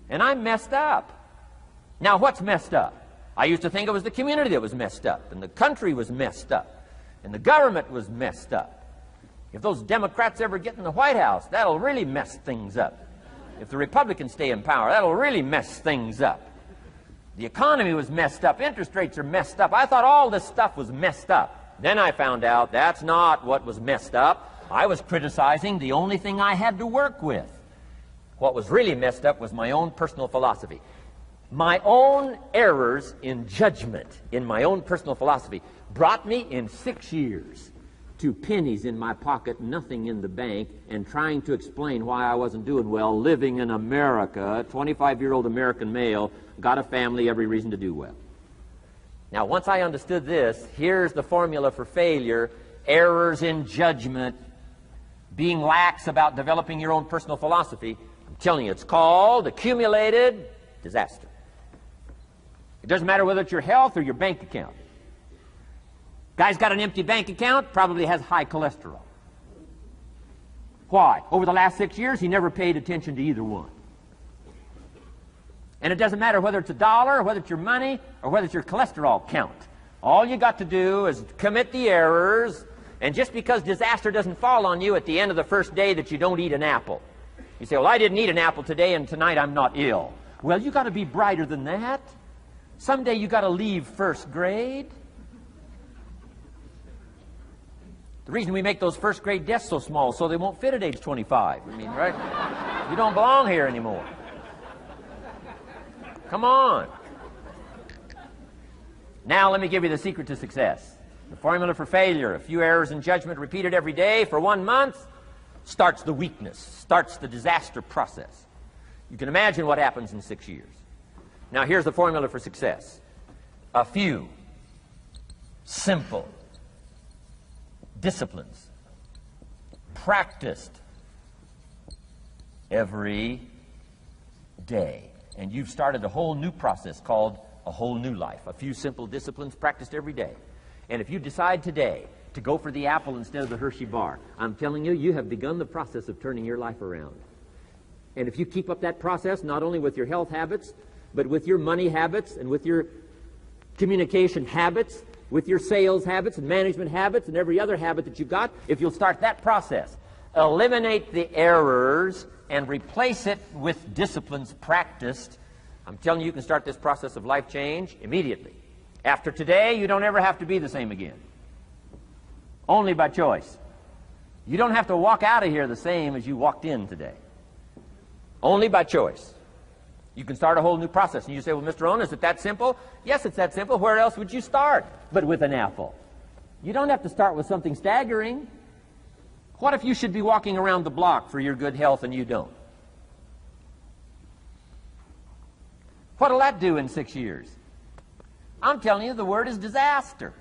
And I'm messed up. Now, what's messed up? I used to think it was the community that was messed up, and the country was messed up, and the government was messed up. If those Democrats ever get in the White House, that'll really mess things up. If the Republicans stay in power, that'll really mess things up. The economy was messed up. Interest rates are messed up. I thought all this stuff was messed up. Then I found out that's not what was messed up. I was criticizing the only thing I had to work with. What was really messed up was my own personal philosophy. My own errors in judgment in my own personal philosophy brought me in 6 years to pennies in my pocket, nothing in the bank, and trying to explain why I wasn't doing well, living in America, 25-year-old American male, got a family, every reason to do well. Now, once I understood this, here's the formula for failure: errors in judgment, being lax about developing your own personal philosophy. I'm telling you, it's called accumulated disaster. It doesn't matter whether it's your health or your bank account. Guy's got an empty bank account, probably has high cholesterol. Why? Over the last 6 years, he never paid attention to either one. And it doesn't matter whether it's a dollar, or whether it's your money, or whether it's your cholesterol count. All you got to do is commit the errors, and just because disaster doesn't fall on you at the end of the first day that you don't eat an apple. You say, well, I didn't eat an apple today, and tonight I'm not ill. Well, you got to be brighter than that. Someday you got to leave first grade. The reason we make those first grade desks so small so they won't fit at age 25. I mean, right? You don't belong here anymore. Come on. Now let me give you the secret to success. The formula for failure: a few errors in judgment repeated every day for 1 month starts the weakness, starts the disaster process. You can imagine what happens in 6 years. Now here's the formula for success: a few simple disciplines practiced every day. And you've started a whole new process called a whole new life. A few simple disciplines practiced every day. And if you decide today to go for the apple instead of the Hershey bar, I'm telling you, you have begun the process of turning your life around. And if you keep up that process, not only with your health habits, but with your money habits and with your communication habits, with your sales habits and management habits and every other habit that you've got, if you'll start that process, eliminate the errors and replace it with disciplines practiced, I'm telling you, you can start this process of life change immediately. After today, you don't ever have to be the same again. Only by choice. You don't have to walk out of here the same as you walked in today. Only by choice. You can start a whole new process. And you say, well, Mr. Rohn, is it that simple? Yes, it's that simple. Where else would you start but with an apple? You don't have to start with something staggering. What if you should be walking around the block for your good health and you don't? What'll that do in 6 years? I'm telling you, the word is disaster.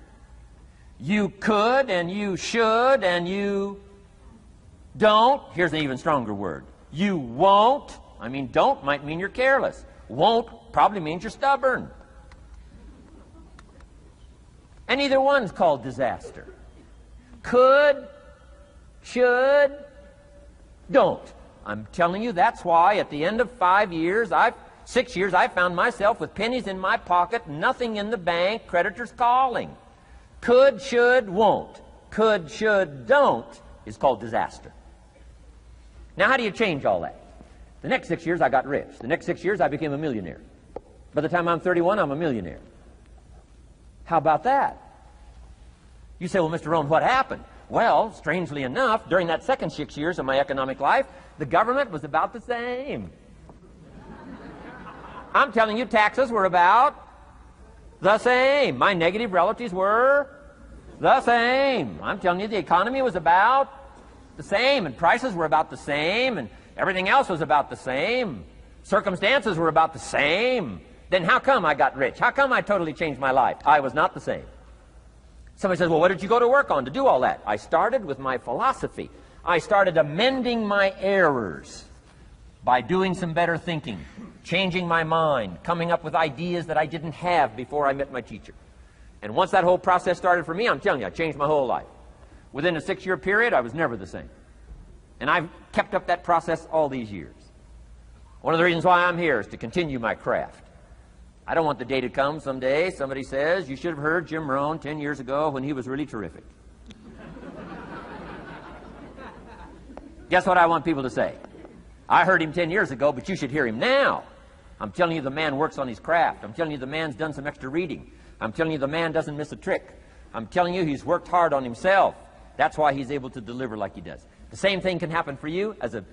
You could and you should and you don't. Here's an even stronger word. You won't. I mean, don't might mean you're careless. Won't probably means you're stubborn. And either one's called disaster. Could, should, don't. I'm telling you, that's why at the end of 6 years, I found myself with pennies in my pocket, nothing in the bank, creditors calling. Could, should, won't. Could, should, don't is called disaster. Now, how do you change all that? The next 6 years, I got rich. The next 6 years, I became a millionaire. By the time I'm 31, I'm a millionaire. How about that? You say, well, Mr. Rohn, what happened? Well, strangely enough, during that second 6 years of my economic life, the government was about the same. I'm telling you, taxes were about the same. My negative relatives were the same. I'm telling you, the economy was about the same, and prices were about the same, and everything else was about the same. Circumstances were about the same. Then how come I got rich? How come I totally changed my life? I was not the same. Somebody says, well, what did you go to work on to do all that? I started with my philosophy. I started amending my errors by doing some better thinking, changing my mind, coming up with ideas that I didn't have before I met my teacher. And once that whole process started for me, I'm telling you, I changed my whole life. Within a 6-year period, I was never the same. And I've kept up that process all these years. One of the reasons why I'm here is to continue my craft. I don't want the day to come someday somebody says, you should have heard Jim Rohn 10 years ago when he was really terrific. Guess what I want people to say? I heard him 10 years ago, but you should hear him now. I'm telling you the man works on his craft. I'm telling you the man's done some extra reading. I'm telling you the man doesn't miss a trick. I'm telling you he's worked hard on himself. That's why he's able to deliver like he does. The same thing can happen for you as a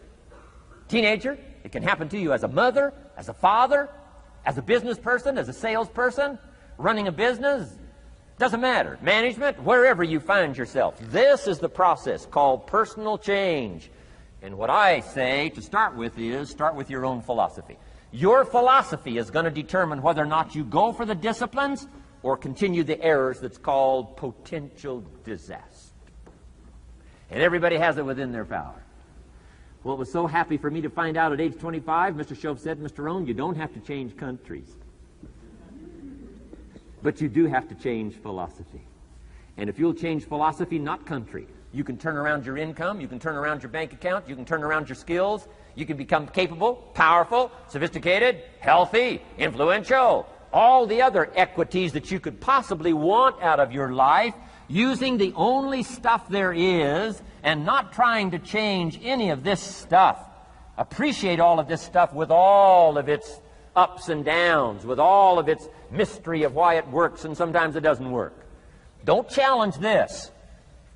teenager. It can happen to you as a mother, as a father, as a business person, as a salesperson, running a business. Doesn't matter. Management, wherever you find yourself. This is the process called personal change. And what I say to start with is start with your own philosophy. Your philosophy is going to determine whether or not you go for the disciplines or continue the errors that's called potential disaster. And everybody has it within their power. Well, it was so happy for me to find out at age 25, Mr. Shove said, Mr. Rohn, you don't have to change countries. But you do have to change philosophy. And if you'll change philosophy, not country, you can turn around your income, you can turn around your bank account, you can turn around your skills, you can become capable, powerful, sophisticated, healthy, influential, all the other equities that you could possibly want out of your life, using the only stuff there is and not trying to change any of this stuff. Appreciate all of this stuff with all of its ups and downs, with all of its mystery of why it works and sometimes it doesn't work. Don't challenge this.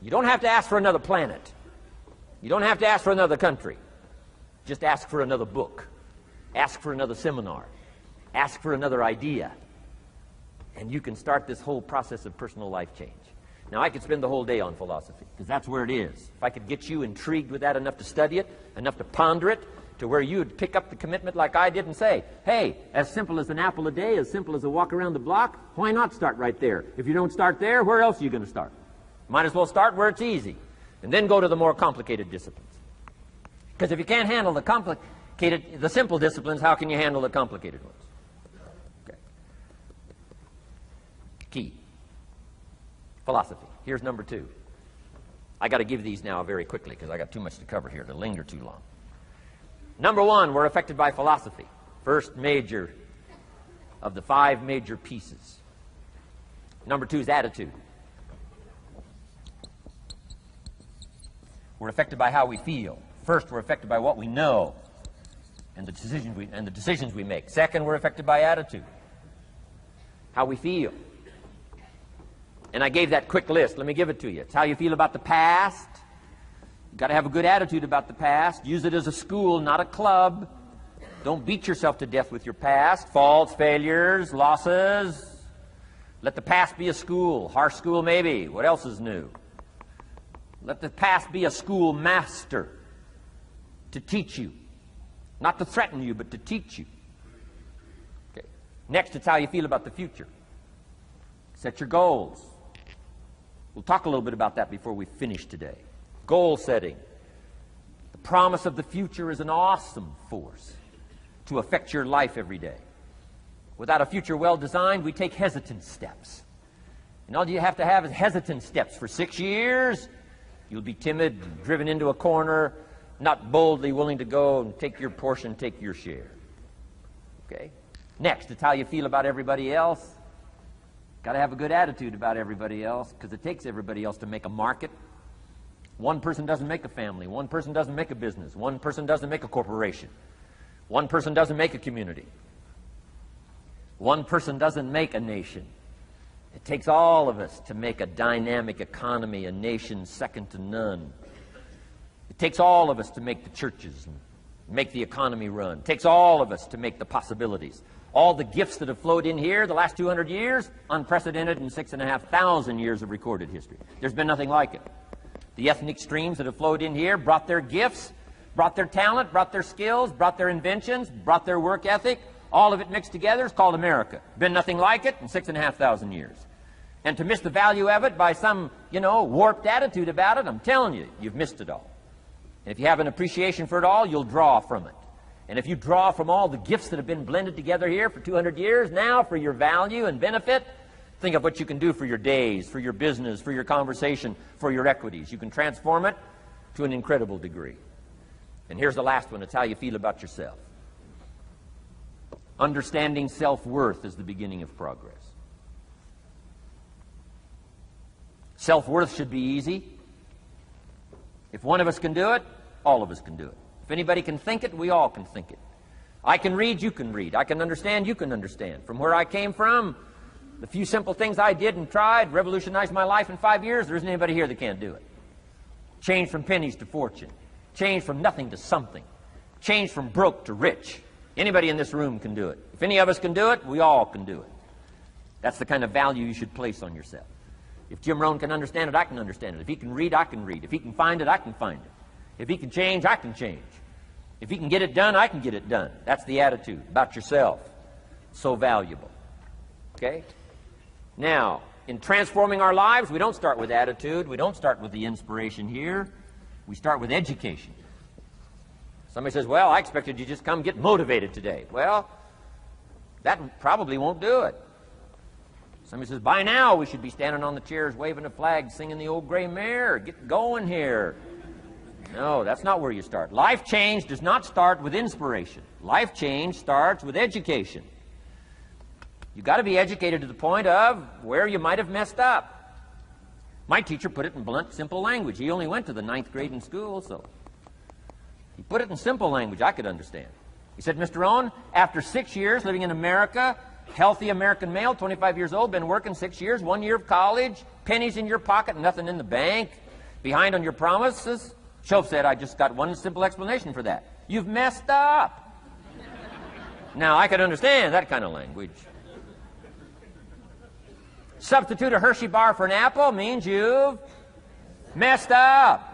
You don't have to ask for another planet. You don't have to ask for another country. Just ask for another book. Ask for another seminar. Ask for another idea. And you can start this whole process of personal life change. Now, I could spend the whole day on philosophy, because that's where it is. If I could get you intrigued with that enough to study it, enough to ponder it, to where you would pick up the commitment like I did and say, hey, as simple as an apple a day, as simple as a walk around the block, why not start right there? If you don't start there, where else are you going to start? Might as well start where it's easy, and then go to the more complicated disciplines. Because if you can't handle the simple disciplines, how can you handle the complicated ones? Okay. Key. Philosophy. Here's number 2. I got to give these now very quickly because I got too much to cover here to linger too long. Number 1, we're affected by philosophy. First major of the 5 major pieces. Number 2 is attitude. We're affected by how we feel. First, we're affected by what we know and the decisions we make. Second, we're affected by attitude. How we feel. And I gave that quick list. Let me give it to you. It's how you feel about the past. You've got to have a good attitude about the past. Use it as a school, not a club. Don't beat yourself to death with your past. Faults, failures, losses. Let the past be a school. Harsh school maybe. What else is new? Let the past be a school master to teach you. Not to threaten you, but to teach you. Okay. Next, it's how you feel about the future. Set your goals. We'll talk a little bit about that before we finish today. Goal setting. The promise of the future is an awesome force to affect your life every day. Without a future well designed, we take hesitant steps. And all you have to have is hesitant steps. For 6 years, you'll be timid, driven into a corner, not boldly willing to go and take your portion, take your share. Okay? Next, it's how you feel about everybody else. Got to have a good attitude about everybody else, because it takes everybody else to make a market. One person doesn't make a family. One person doesn't make a business. One person doesn't make a corporation. One person doesn't make a community. One person doesn't make a nation. It takes all of us to make a dynamic economy, a nation second to none. It takes all of us to make the churches and make the economy run. It takes all of us to make the possibilities. All the gifts that have flowed in here the last 200 years, unprecedented in 6,500 years of recorded history. There's been nothing like it. The ethnic streams that have flowed in here brought their gifts, brought their talent, brought their skills, brought their inventions, brought their work ethic. All of it mixed together is called America. Been nothing like it in 6,500 years. And to miss the value of it by some, warped attitude about it, I'm telling you, you've missed it all. And if you have an appreciation for it all, you'll draw from it. And if you draw from all the gifts that have been blended together here for 200 years, now for your value and benefit, think of what you can do for your days, for your business, for your conversation, for your equities. You can transform it to an incredible degree. And here's the last one. It's how you feel about yourself. Understanding self-worth is the beginning of progress. Self-worth should be easy. If one of us can do it, all of us can do it. If anybody can think it, we all can think it. I can read, you can read. I can understand, you can understand. From where I came from, the few simple things I did and tried revolutionized my life in 5 years. There isn't anybody here that can't do it. Change from pennies to fortune. Change from nothing to something. Change from broke to rich. Anybody in this room can do it. If any of us can do it, we all can do it. That's the kind of value you should place on yourself. If Jim Rohn can understand it, I can understand it. If he can read, I can read. If he can find it, I can find it. If he can change, I can change. If he can get it done, I can get it done. That's the attitude about yourself. So valuable. Okay? Now, in transforming our lives, we don't start with attitude. We don't start with the inspiration here. We start with education. Somebody says, well, I expected you to just come get motivated today. Well, that probably won't do it. Somebody says, by now we should be standing on the chairs waving a flag, singing the old gray mare. Get going here. No, that's not where you start. Life change does not start with inspiration. Life change starts with education. You've got to be educated to the point of where you might have messed up. My teacher put it in blunt, simple language. He only went to the 9th grade in school, so he put it in simple language I could understand. He said, Mr. Rohn, after 6 years living in America, healthy American male, 25 years old, been working 6 years, 1 year of college, pennies in your pocket, nothing in the bank, behind on your promises. Shoaff said, I just got one simple explanation for that. You've messed up. Now, I could understand that kind of language. Substitute a Hershey bar for an apple means you've messed up.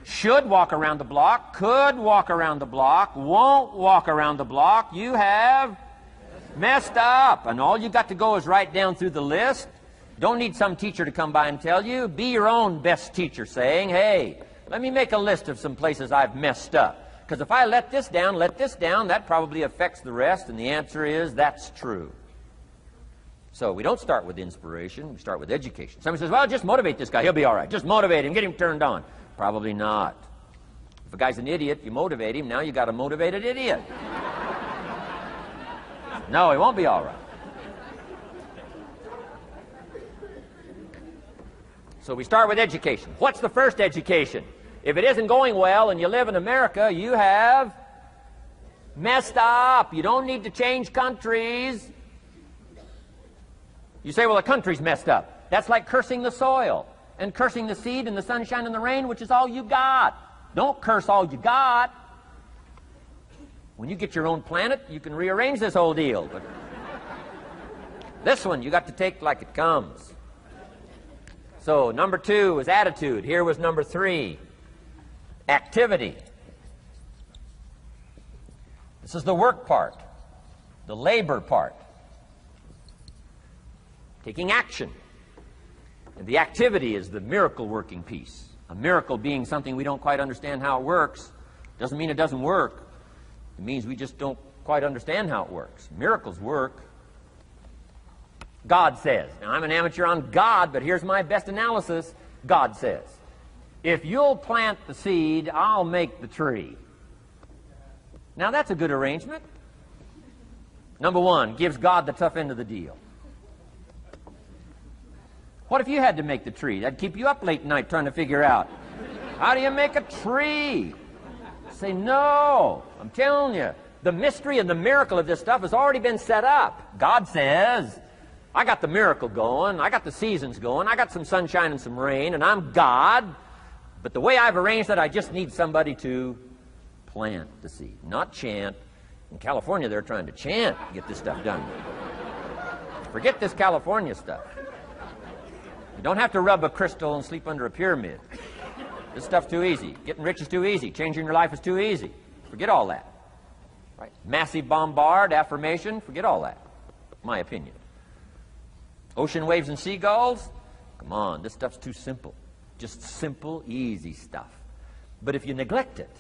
Should walk around the block, could walk around the block, won't walk around the block. You have messed up. And all you got to go is right down through the list. Don't need some teacher to come by and tell you. Be your own best teacher saying, hey, let me make a list of some places I've messed up. Because if I let this down, that probably affects the rest. And the answer is, that's true. So we don't start with inspiration. We start with education. Somebody says, well, just motivate this guy. He'll be all right. Just motivate him. Get him turned on. Probably not. If a guy's an idiot, you motivate him. Now you got a motivated idiot. No, he won't be all right. So we start with education. What's the first education? If it isn't going well and you live in America, you have messed up. You don't need to change countries. You say, well, the country's messed up. That's like cursing the soil and cursing the seed and the sunshine and the rain, which is all you got. Don't curse all you got. When you get your own planet, you can rearrange this whole deal. But this one, you got to take like it comes. So number 2 was attitude. Here was number 3, activity. This is the work part, the labor part. Taking action. And the activity is the miracle working piece. A miracle being something we don't quite understand how it works. Doesn't mean it doesn't work. It means we just don't quite understand how it works. Miracles work. God says. Now, I'm an amateur on God, but here's my best analysis. God says, if you'll plant the seed, I'll make the tree. Now, that's a good arrangement. Number 1, gives God the tough end of the deal. What if you had to make the tree? That'd keep you up late at night trying to figure out, how do you make a tree? Say, no, I'm telling you, the mystery and the miracle of this stuff has already been set up. God says, I got the miracle going, I got the seasons going, I got some sunshine and some rain, and I'm God, but the way I've arranged that, I just need somebody to plant the seed, not chant. In California, they're trying to chant to get this stuff done. Forget this California stuff. You don't have to rub a crystal and sleep under a pyramid. This stuff's too easy. Getting rich is too easy. Changing your life is too easy. Forget all that. Right? Massive bombard, affirmation, forget all that. My opinion. Ocean waves and seagulls? Come on, this stuff's too simple. Just simple, easy stuff. But if you neglect it,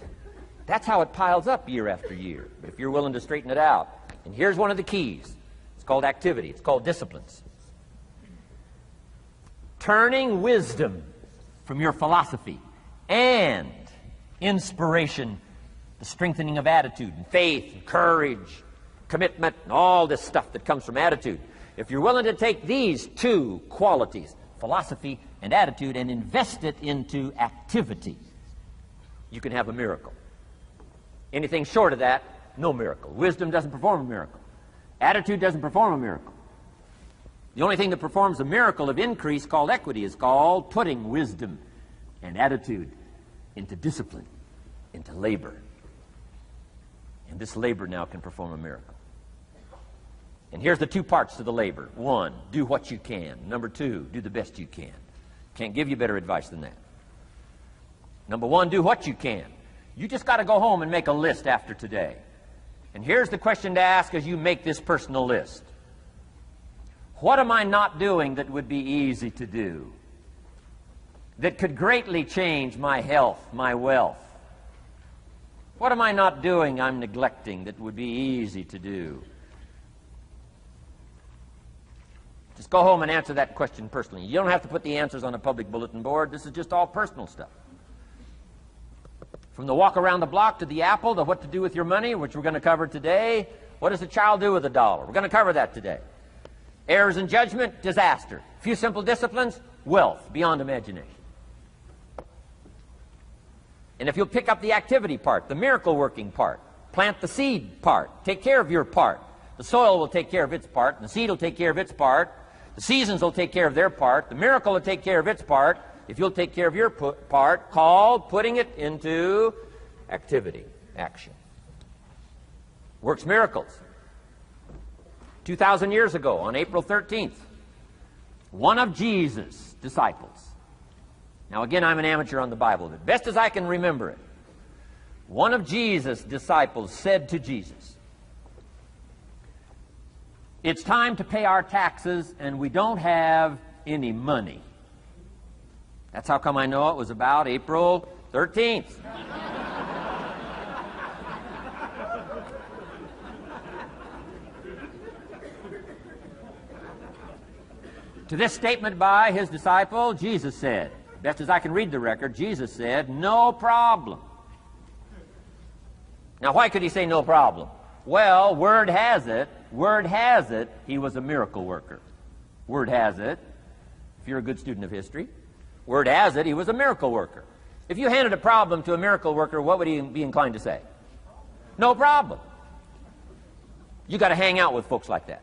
that's how it piles up year after year. But if you're willing to straighten it out, and here's one of the keys. It's called activity. It's called disciplines. Turning wisdom from your philosophy and inspiration, the strengthening of attitude and faith and courage, commitment, and all this stuff that comes from attitude. If you're willing to take these two qualities, philosophy and attitude, and invest it into activity, you can have a miracle. Anything short of that, no miracle. Wisdom doesn't perform a miracle. Attitude doesn't perform a miracle. The only thing that performs a miracle of increase called equity is called putting wisdom and attitude into discipline, into labor. And this labor now can perform a miracle. And here's the two parts to the labor. One, do what you can. Number two, do the best you can. Can't give you better advice than that. Number one, do what you can. You just got to go home and make a list after today. And here's the question to ask as you make this personal list. What am I not doing that would be easy to do? That could greatly change my health, my wealth? What am I not doing I'm neglecting that would be easy to do? Just go home and answer that question personally. You don't have to put the answers on a public bulletin board. This is just all personal stuff. From the walk around the block to the apple to what to do with your money, which we're going to cover today. What does a child do with a dollar? We're going to cover that today. Errors in judgment, disaster. A few simple disciplines, wealth beyond imagination. And if you'll pick up the activity part, the miracle working part, plant the seed part, take care of your part. The soil will take care of its part, and the seed will take care of its part. The seasons will take care of their part. The miracle will take care of its part. If you'll take care of your part, called putting it into activity, action. Works miracles. 2,000 years ago, on April 13th, one of Jesus' disciples. Now again, I'm an amateur on the Bible, but best as I can remember it, one of Jesus' disciples said to Jesus, "It's time to pay our taxes, and we don't have any money." That's how come I know it was about April 13th. To this statement by his disciple, Jesus said, best as I can read the record, Jesus said, "No problem." Now, why could he say no problem? Well, word has it, he was a miracle worker. Word has it, if you're a good student of history, word has it, he was a miracle worker. If you handed a problem to a miracle worker, what would he be inclined to say? No problem. You got to hang out with folks like that.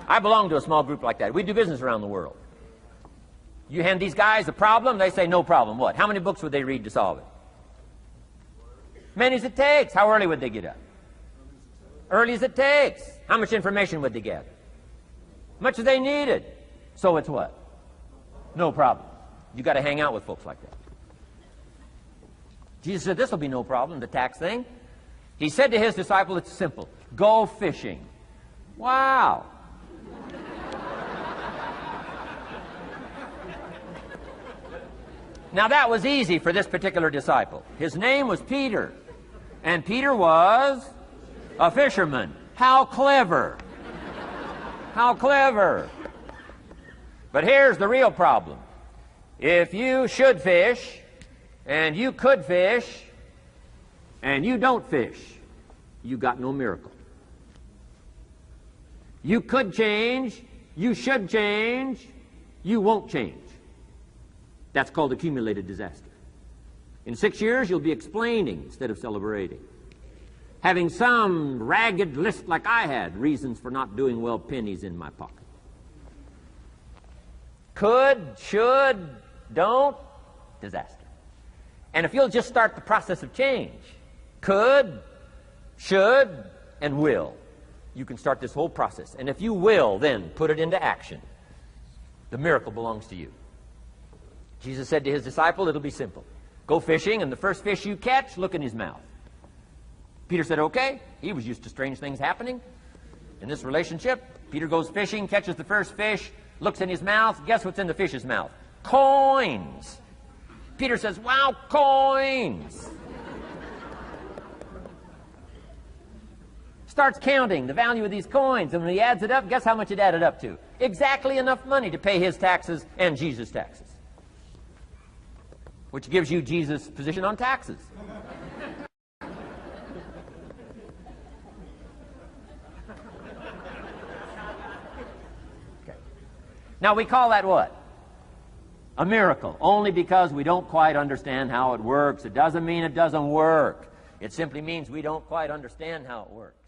I belong to a small group like that. We do business around the world. You hand these guys a problem, they say no problem. What? How many books would they read to solve it? Many as it takes. How early would they get up? Early as it takes. How much information would they gather? Much as they needed. So it's what? No problem. You got to hang out with folks like that. Jesus said, this will be no problem, the tax thing. He said to his disciple, it's simple. Go fishing. Wow. Now that was easy for this particular disciple. His name was Peter. And Peter was a fisherman. How clever. How clever. But here's the real problem. If you should fish, and you could fish, and you don't fish, you got no miracle. You could change, you should change, you won't change. That's called accumulated disaster. In 6 years, you'll be explaining instead of celebrating. Having some ragged list like I had, reasons for not doing well, pennies in my pocket. Could, should, don't, disaster. And if you'll just start the process of change, could, should, and will, you can start this whole process. And if you will, then put it into action, the miracle belongs to you. Jesus said to his disciple, it'll be simple. Go fishing, and the first fish you catch, look in his mouth. Peter said, okay. He was used to strange things happening. In this relationship, Peter goes fishing, catches the first fish, looks in his mouth. Guess what's in the fish's mouth? Coins. Peter says, wow, coins. Starts counting the value of these coins, and when he adds it up, guess how much it added up to? Exactly enough money to pay his taxes and Jesus' taxes. Which gives you Jesus' position on taxes. Okay. Now we call that what? A miracle, only because we don't quite understand how it works. It doesn't mean it doesn't work. It simply means we don't quite understand how it works.